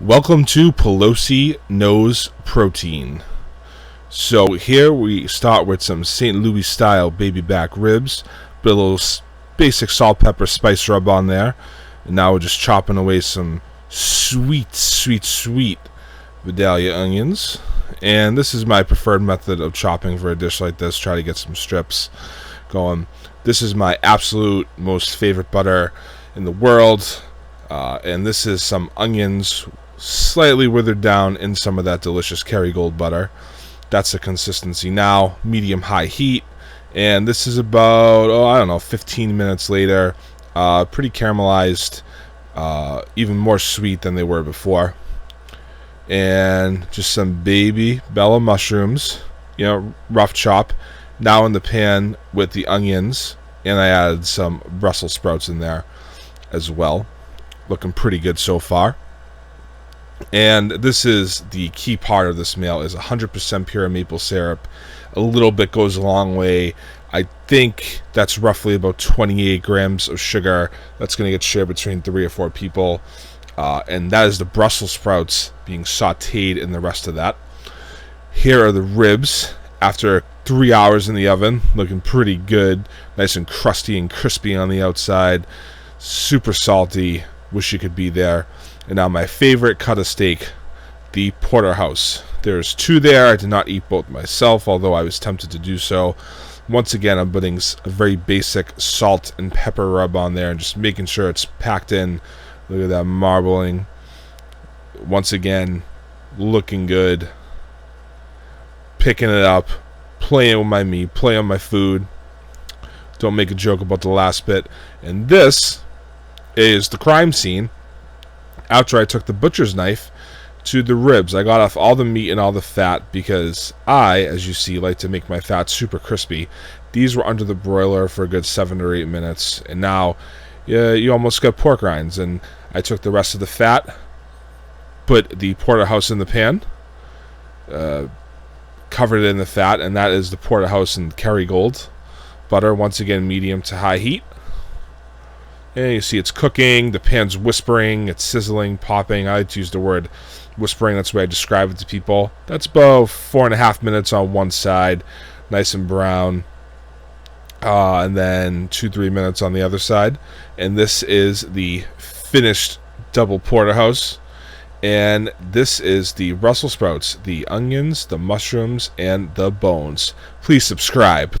Welcome to Pelosi Knows Protein. So here we start with some St. Louis style baby back ribs, put a little basic salt, pepper, spice rub on there, and now we're just chopping away some sweet Vidalia onions. And this is my preferred method of chopping for a dish like this. Try to get some strips going. This is my absolute most favorite butter in the world, and this is some onions slightly withered down in some of that delicious Kerrygold butter. That's the consistency now, medium-high heat, and this is about 15 minutes later. Pretty caramelized, even more sweet than they were before. And just some baby Bella mushrooms, rough chop, now in the pan with the onions, and I added some Brussels sprouts in there as well. Looking pretty good so far. And this is the key part of this meal, is 100% pure maple syrup. A little bit goes a long way. I think that's roughly about 28 grams of sugar. That's going to get shared between 3 or 4 people. And that is the Brussels sprouts being sauteed in the rest of that. Here are the ribs after 3 hours in the oven, looking pretty good. Nice and crusty and crispy on the outside. Super salty. Wish you could be there. And now my favorite cut of steak, the Porterhouse. There's 2 there. I did not eat both myself, although I was tempted to do so. Once again, I'm putting a very basic salt and pepper rub on there and just making sure it's packed in. Look at that marbling. Once again, looking good. Picking it up, playing with my meat, playing with my food. Don't make a joke about the last bit. And this is the crime scene. After I took the butcher's knife to the ribs, I got off all the meat and all the fat because I, as you see, like to make my fat super crispy. These were under the broiler for a good 7 or 8 minutes, and now you almost got pork rinds. And I took the rest of the fat, put the Porterhouse in the pan, covered it in the fat, and that is the Porterhouse and Kerrygold butter. Once again, medium to high heat. And you see it's cooking, the pan's whispering, it's sizzling, popping. I like to use the word whispering, that's the way I describe it to people. That's about 4.5 minutes on one side, nice and brown. And then 2-3 minutes on the other side. And this is the finished double Porterhouse. And this is the Brussels sprouts, the onions, the mushrooms, and the bones. Please subscribe.